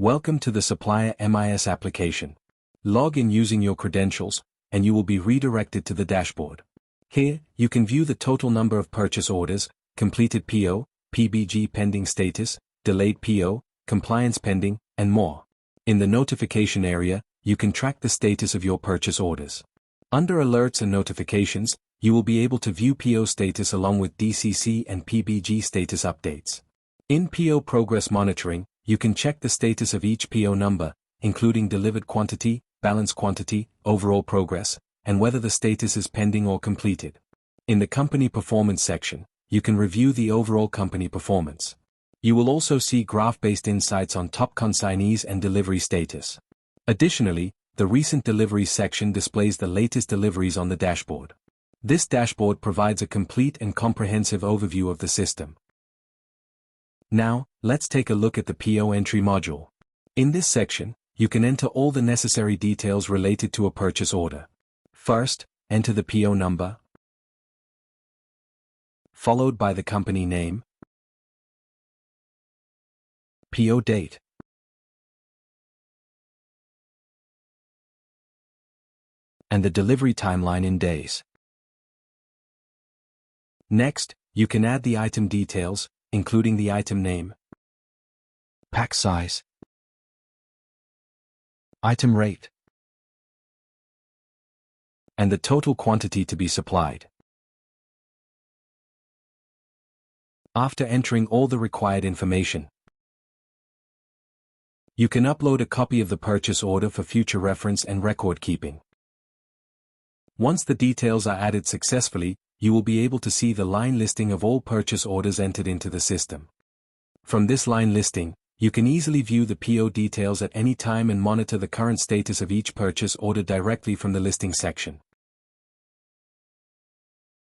Welcome to the Supplier MIS application. Log in using your credentials, and you will be redirected to the dashboard. Here, you can view the total number of purchase orders, completed PO, PBG pending status, delayed PO, compliance pending, and more. In the notification area, you can track the status of your purchase orders. Under Alerts and Notifications, you will be able to view PO status along with DCC and PBG status updates. In PO Progress Monitoring, you can check the status of each PO number, including delivered quantity, balance quantity, overall progress, and whether the status is pending or completed. In the Company Performance section, you can review the overall company performance. You will also see graph-based insights on top consignees and delivery status. Additionally, the Recent Deliveries section displays the latest deliveries on the dashboard. This dashboard provides a complete and comprehensive overview of the system. Now, let's take a look at the PO Entry module. In this section, you can enter all the necessary details related to a purchase order. First, enter the PO number, followed by the company name, PO date, and the delivery timeline in days. Next, you can add the item details, including the item name, pack size, item rate, and the total quantity to be supplied. After entering all the required information, you can upload a copy of the purchase order for future reference and record keeping. Once the details are added successfully, you will be able to see the line listing of all purchase orders entered into the system. From this line listing, you can easily view the PO details at any time and monitor the current status of each purchase order directly from the listing section.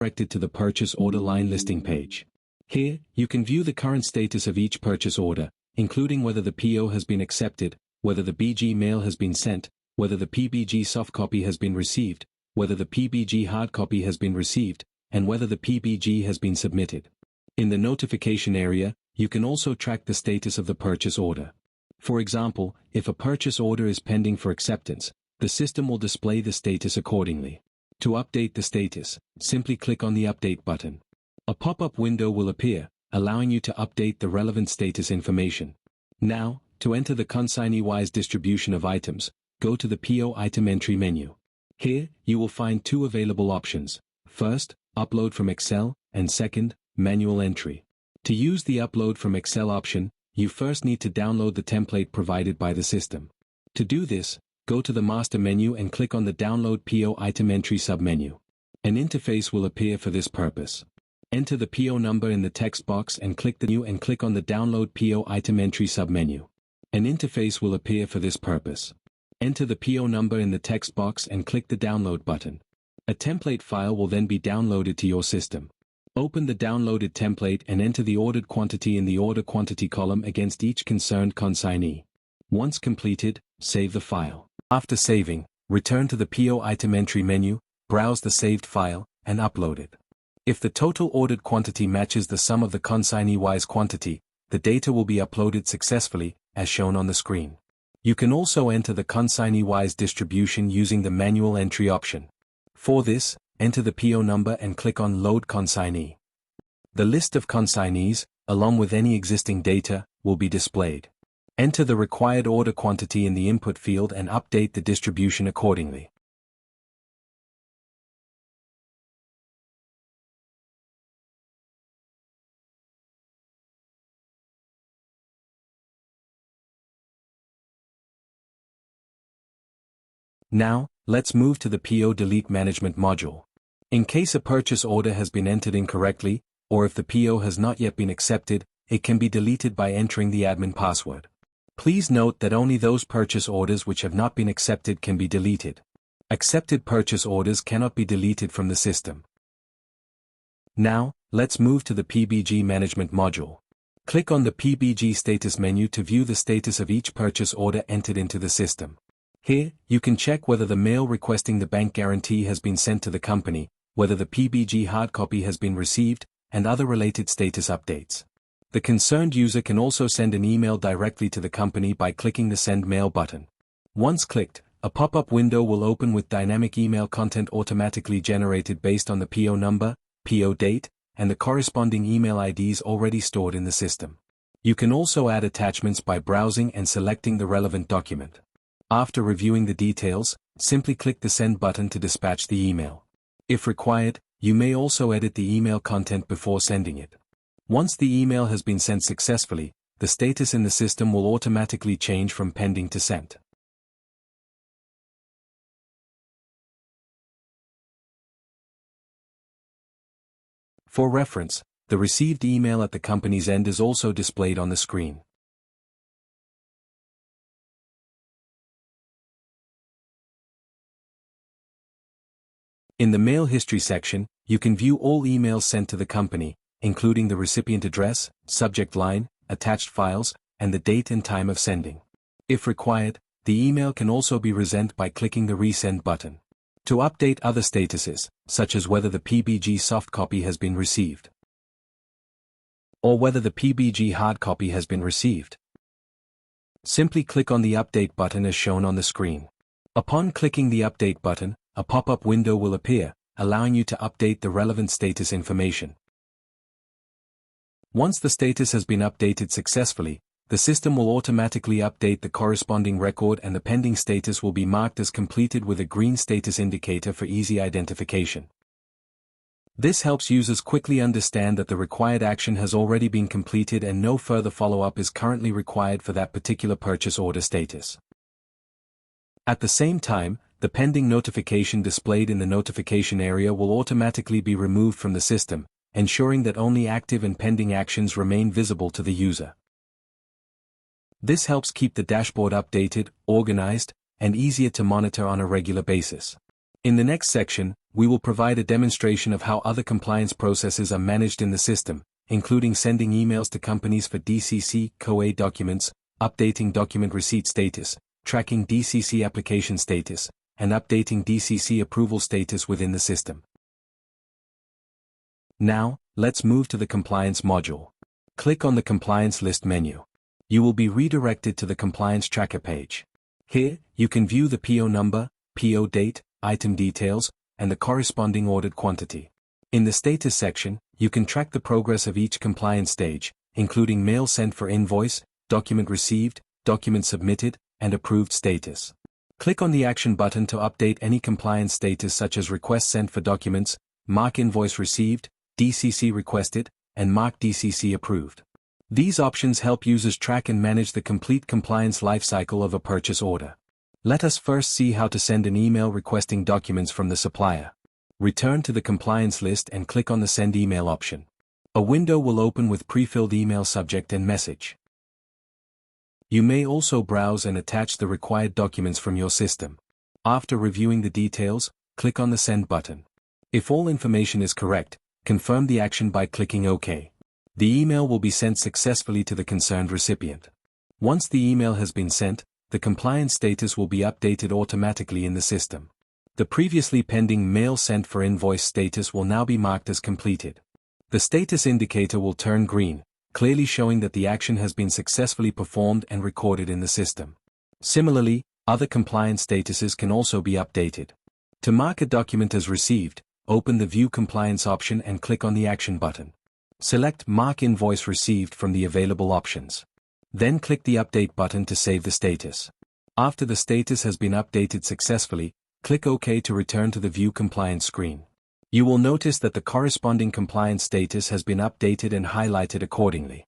Directed to the purchase order line listing page. Here, you can view the current status of each purchase order, including whether the PO has been accepted, whether the BG mail has been sent, whether the PBG soft copy has been received, whether the PBG hard copy has been received, and whether the PBG has been submitted. In the notification area, you can also track the status of the purchase order. For example, if a purchase order is pending for acceptance, the system will display the status accordingly. To update the status, simply click on the Update button. A pop-up window will appear, allowing you to update the relevant status information. Now, to enter the consignee-wise distribution of items, go to the PO Item Entry menu. Here, you will find two available options. First, Upload from Excel, and second, Manual Entry. To use the Upload from Excel option, you first need to download the template provided by the system. To do this, go to the Master menu and click on the Download PO Item Entry submenu. An interface will appear for this purpose. Enter the PO number in the text box and click the New and click on the Download PO Item Entry submenu. An interface will appear for this purpose. Enter the PO number in the text box and click the Download button. A template file will then be downloaded to your system. Open the downloaded template and enter the ordered quantity in the Order Quantity column against each concerned consignee. Once completed, save the file. After saving, return to the PO Item Entry menu, browse the saved file, and upload it. If the total ordered quantity matches the sum of the consignee-wise quantity, the data will be uploaded successfully, as shown on the screen. You can also enter the consignee-wise distribution using the Manual Entry option. For this, enter the PO number and click on Load Consignee. The list of consignees, along with any existing data, will be displayed. Enter the required order quantity in the input field and update the distribution accordingly. Now, let's move to the PO Delete Management module. In case a purchase order has been entered incorrectly, or if the PO has not yet been accepted, it can be deleted by entering the admin password. Please note that only those purchase orders which have not been accepted can be deleted. Accepted purchase orders cannot be deleted from the system. Now, let's move to the PBG Management module. Click on the PBG Status menu to view the status of each purchase order entered into the system. Here, you can check whether the mail requesting the bank guarantee has been sent to the company, whether the PBG hard copy has been received, and other related status updates. The concerned user can also send an email directly to the company by clicking the Send Mail button. Once clicked, a pop-up window will open with dynamic email content automatically generated based on the PO number, PO date, and the corresponding email IDs already stored in the system. You can also add attachments by browsing and selecting the relevant document. After reviewing the details, simply click the Send button to dispatch the email. If required, you may also edit the email content before sending it. Once the email has been sent successfully, the status in the system will automatically change from pending to sent. For reference, the received email at the company's end is also displayed on the screen. In the Mail History section, you can view all emails sent to the company, including the recipient address, subject line, attached files, and the date and time of sending. If required, the email can also be resent by clicking the Resend button. To update other statuses, such as whether the PBG soft copy has been received, or whether the PBG hard copy has been received, simply click on the Update button as shown on the screen. Upon clicking the Update button, a pop-up window will appear, allowing you to update the relevant status information. Once the status has been updated successfully, the system will automatically update the corresponding record and the pending status will be marked as completed with a green status indicator for easy identification. This helps users quickly understand that the required action has already been completed and no further follow-up is currently required for that particular purchase order status. At the same time, the pending notification displayed in the notification area will automatically be removed from the system, ensuring that only active and pending actions remain visible to the user. This helps keep the dashboard updated, organized, and easier to monitor on a regular basis. In the next section, we will provide a demonstration of how other compliance processes are managed in the system, including sending emails to companies for DCC COA documents, updating document receipt status, tracking DCC application status, and updating DCC approval status within the system. Now, let's move to the Compliance module. Click on the Compliance List menu. You will be redirected to the Compliance Tracker page. Here, you can view the PO number, PO date, item details, and the corresponding ordered quantity. In the Status section, you can track the progress of each compliance stage, including mail sent for invoice, document received, document submitted, and approved status. Click on the Action button to update any compliance status such as request sent for documents, mark invoice received, DCC requested, and mark DCC approved. These options help users track and manage the complete compliance lifecycle of a purchase order. Let us first see how to send an email requesting documents from the supplier. Return to the compliance list and click on the Send Email option. A window will open with pre-filled email subject and message. You may also browse and attach the required documents from your system. After reviewing the details, click on the Send button. If all information is correct, confirm the action by clicking OK. The email will be sent successfully to the concerned recipient. Once the email has been sent, the compliance status will be updated automatically in the system. The previously pending mail sent for invoice status will now be marked as completed. The status indicator will turn green, clearly showing that the action has been successfully performed and recorded in the system. Similarly, other compliance statuses can also be updated. To mark a document as received, open the View Compliance option and click on the Action button. Select Mark Invoice Received from the available options. Then click the Update button to save the status. After the status has been updated successfully, click OK to return to the View Compliance screen. You will notice that the corresponding compliance status has been updated and highlighted accordingly.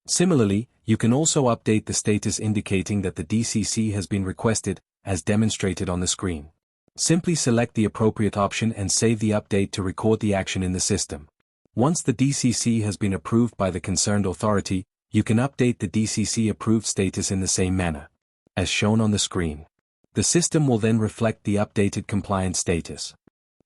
Similarly, you can also update the status indicating that the DCC has been requested, as demonstrated on the screen. Simply select the appropriate option and save the update to record the action in the system. Once the DCC has been approved by the concerned authority, you can update the DCC approved status in the same manner, as shown on the screen. The system will then reflect the updated compliance status.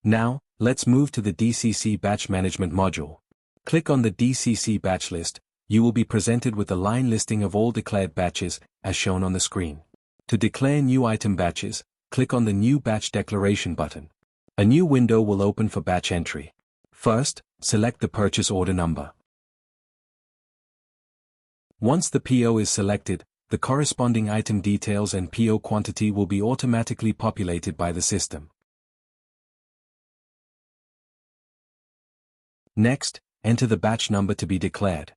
Now, let's move to the DCC Batch Management module. Click on the DCC Batch List. You will be presented with a line listing of all declared batches, as shown on the screen. To declare new item batches, click on the New Batch Declaration button. A new window will open for batch entry. First, select the purchase order number. Once the PO is selected, the corresponding item details and PO quantity will be automatically populated by the system. Next, enter the batch number to be declared.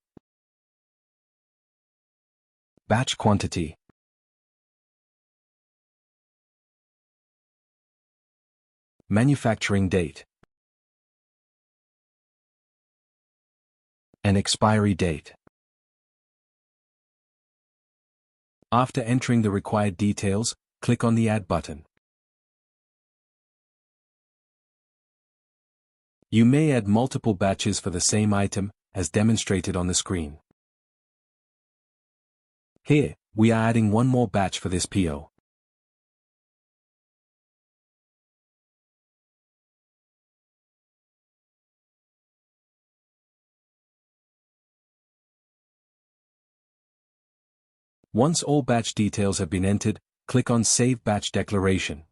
Batch quantity. Manufacturing date. And expiry date. After entering the required details, click on the Add button. You may add multiple batches for the same item, as demonstrated on the screen. Here, we are adding one more batch for this PO. Once all batch details have been entered, click on Save Batch Declaration.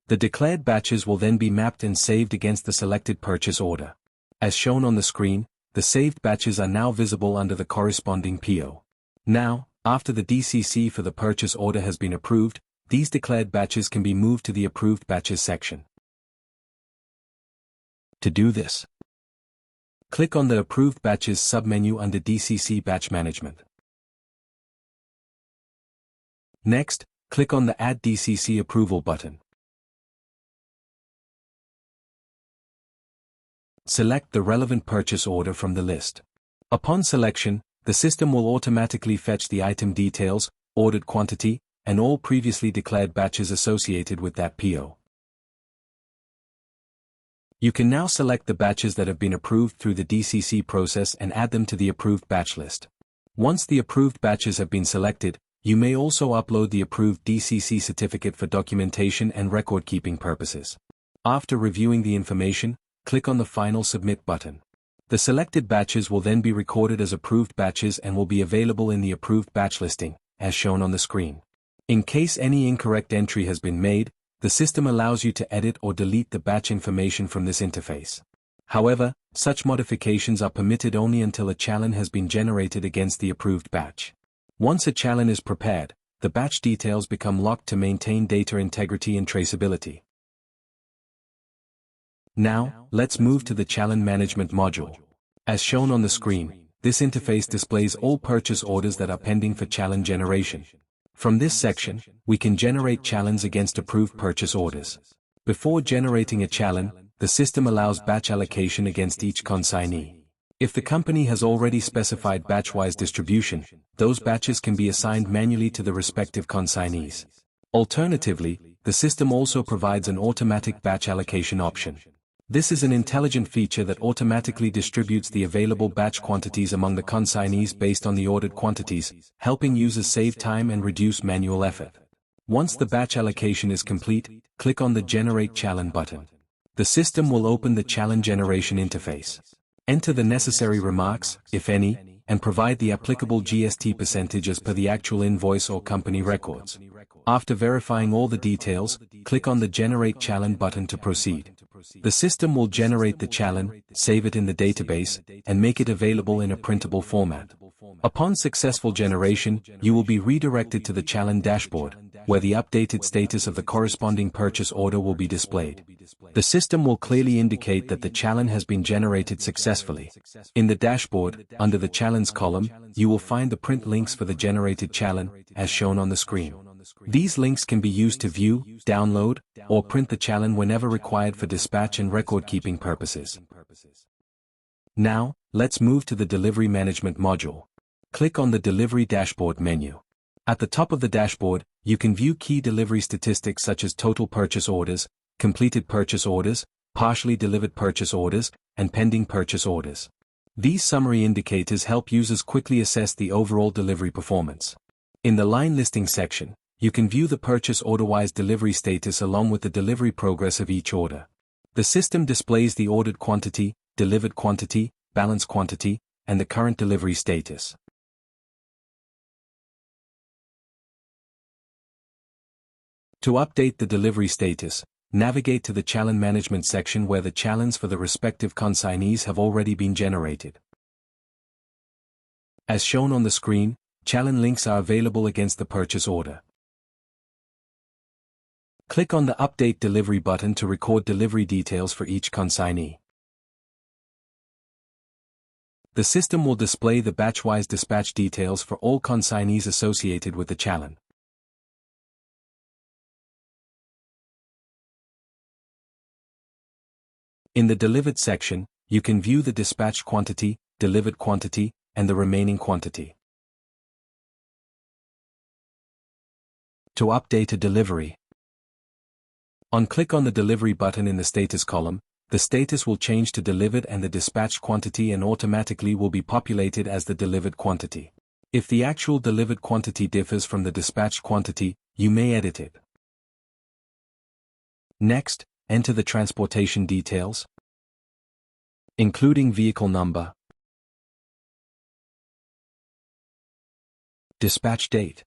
The declared batches will then be mapped and saved against the selected purchase order. As shown on the screen, the saved batches are now visible under the corresponding PO. Now, after the DCC for the purchase order has been approved, these declared batches can be moved to the Approved Batches section. To do this, click on the Approved Batches submenu under DCC Batch Management. Next, click on the Add DCC Approval button. Select the relevant purchase order from the list. Upon selection, the system will automatically fetch the item details, ordered quantity, and all previously declared batches associated with that PO. You can now select the batches that have been approved through the DCC process and add them to the approved batch list. Once the approved batches have been selected, you may also upload the approved DCC certificate for documentation and record-keeping purposes. After reviewing the information, click on the Final Submit button. The selected batches will then be recorded as approved batches and will be available in the approved batch listing, as shown on the screen. In case any incorrect entry has been made, the system allows you to edit or delete the batch information from this interface. However, such modifications are permitted only until a challan has been generated against the approved batch. Once a challan is prepared, the batch details become locked to maintain data integrity and traceability. Now, let's move to the Challan Management module. As shown on the screen, this interface displays all purchase orders that are pending for challan generation. From this section, we can generate challans against approved purchase orders. Before generating a challan, the system allows batch allocation against each consignee. If the company has already specified batch-wise distribution, those batches can be assigned manually to the respective consignees. Alternatively, the system also provides an automatic batch allocation option. This is an intelligent feature that automatically distributes the available batch quantities among the consignees based on the ordered quantities, helping users save time and reduce manual effort. Once the batch allocation is complete, click on the Generate Challan button. The system will open the challan generation interface. Enter the necessary remarks, if any, and provide the applicable GST percentage as per the actual invoice or company records. After verifying all the details, click on the Generate Challan button to proceed. The system will generate the challan, save it in the database, and make it available in a printable format. Upon successful generation, you will be redirected to the challan dashboard, where the updated status of the corresponding purchase order will be displayed. The system will clearly indicate that the challan has been generated successfully. In the dashboard, under the challans column, you will find the print links for the generated challan, as shown on the screen. These links can be used to view, download, or print the challan whenever required for dispatch and record-keeping purposes. Now, let's move to the Delivery Management module. Click on the Delivery Dashboard menu. At the top of the dashboard, you can view key delivery statistics such as total purchase orders, completed purchase orders, partially delivered purchase orders, and pending purchase orders. These summary indicators help users quickly assess the overall delivery performance. In the line listing section, you can view the purchase order-wise delivery status along with the delivery progress of each order. The system displays the ordered quantity, delivered quantity, balance quantity, and the current delivery status. To update the delivery status, navigate to the Challan Management section where the challans for the respective consignees have already been generated. As shown on the screen, Challan links are available against the purchase order. Click on the Update Delivery button to record delivery details for each consignee. The system will display the batch-wise dispatch details for all consignees associated with the Challan. In the Delivered section, you can view the dispatched quantity, delivered quantity, and the remaining quantity. To update a delivery, click on the Delivery button in the Status column, the status will change to Delivered and the dispatched quantity and automatically will be populated as the delivered quantity. If the actual delivered quantity differs from the dispatched quantity, you may edit it. Next, enter the transportation details, including vehicle number, dispatch date,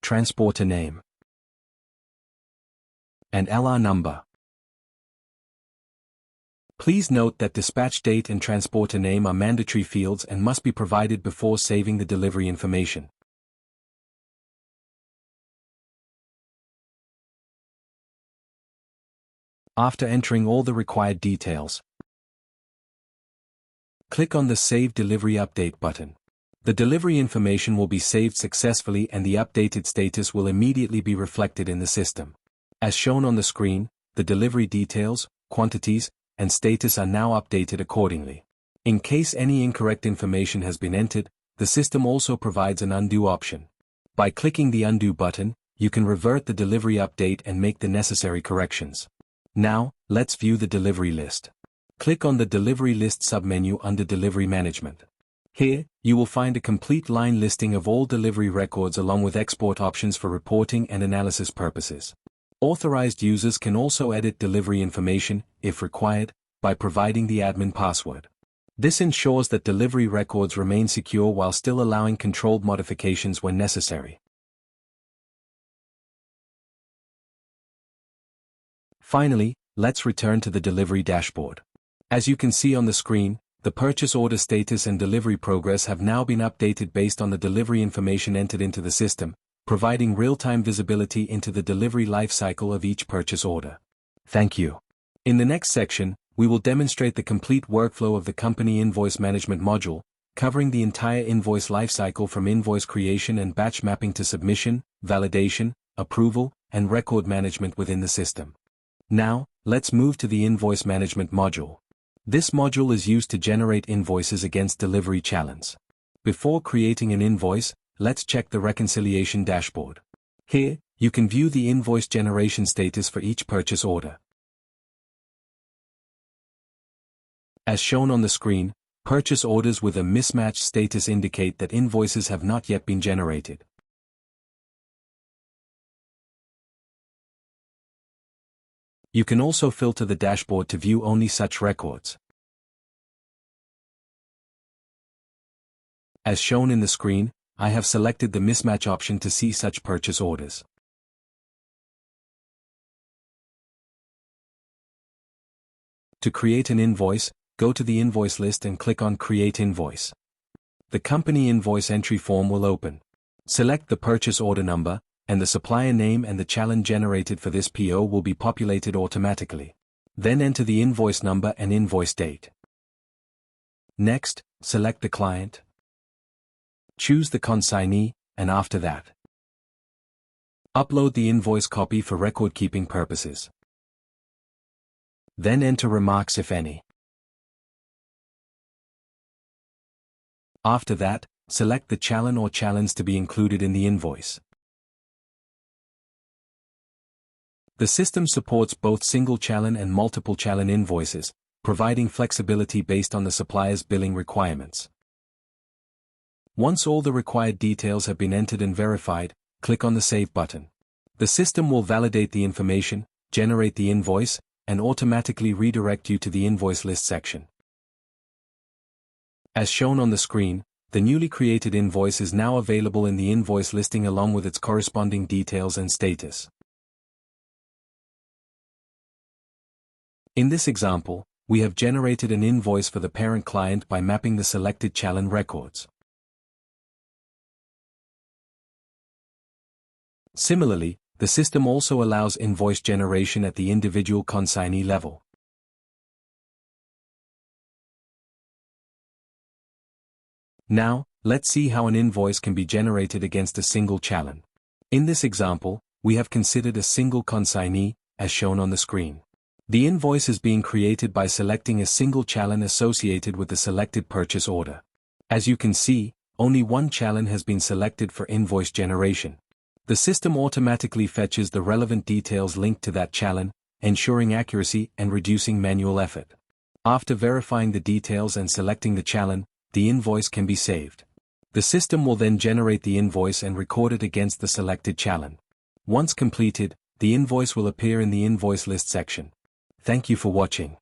transporter name, and LR number. Please note that dispatch date and transporter name are mandatory fields and must be provided before saving the delivery information. After entering all the required details, click on the Save Delivery Update button. The delivery information will be saved successfully and the updated status will immediately be reflected in the system. As shown on the screen, the delivery details, quantities, and status are now updated accordingly. In case any incorrect information has been entered, the system also provides an undo option. By clicking the Undo button, you can revert the delivery update and make the necessary corrections. Now, let's view the delivery list. Click on the Delivery List submenu under Delivery Management. Here, you will find a complete line listing of all delivery records along with export options for reporting and analysis purposes. Authorized users can also edit delivery information, if required, by providing the admin password. This ensures that delivery records remain secure while still allowing controlled modifications when necessary. Finally, let's return to the delivery dashboard. As you can see on the screen, the purchase order status and delivery progress have now been updated based on the delivery information entered into the system, providing real-time visibility into the delivery lifecycle of each purchase order. Thank you. In the next section, we will demonstrate the complete workflow of the company invoice management module, covering the entire invoice lifecycle from invoice creation and batch mapping to submission, validation, approval, and record management within the system. Now, let's move to the invoice management module. This module is used to generate invoices against delivery challans. Before creating an invoice, let's check the reconciliation dashboard. Here, you can view the invoice generation status for each purchase order. As shown on the screen, purchase orders with a mismatched status indicate that invoices have not yet been generated. You can also filter the dashboard to view only such records. As shown in the screen, I have selected the mismatch option to see such purchase orders. To create an invoice, go to the invoice list and click on Create Invoice. The company invoice entry form will open. Select the purchase order number, and the supplier name and the challan generated for this PO will be populated automatically. Then enter the invoice number and invoice date. Next, select the client. Choose the consignee, and after that, upload the invoice copy for record-keeping purposes. Then enter remarks if any. After that, select the challan or challans to be included in the invoice. The system supports both single challan and multiple challan invoices, providing flexibility based on the supplier's billing requirements. Once all the required details have been entered and verified, click on the Save button. The system will validate the information, generate the invoice, and automatically redirect you to the invoice list section. As shown on the screen, the newly created invoice is now available in the invoice listing along with its corresponding details and status. In this example, we have generated an invoice for the parent client by mapping the selected Challan records. Similarly, the system also allows invoice generation at the individual consignee level. Now, let's see how an invoice can be generated against a single Challan. In this example, we have considered a single consignee, as shown on the screen. The invoice is being created by selecting a single Challan associated with the selected purchase order. As you can see, only one Challan has been selected for invoice generation. The system automatically fetches the relevant details linked to that Challan, ensuring accuracy and reducing manual effort. After verifying the details and selecting the Challan, the invoice can be saved. The system will then generate the invoice and record it against the selected Challan. Once completed, the invoice will appear in the invoice list section. Thank you for watching.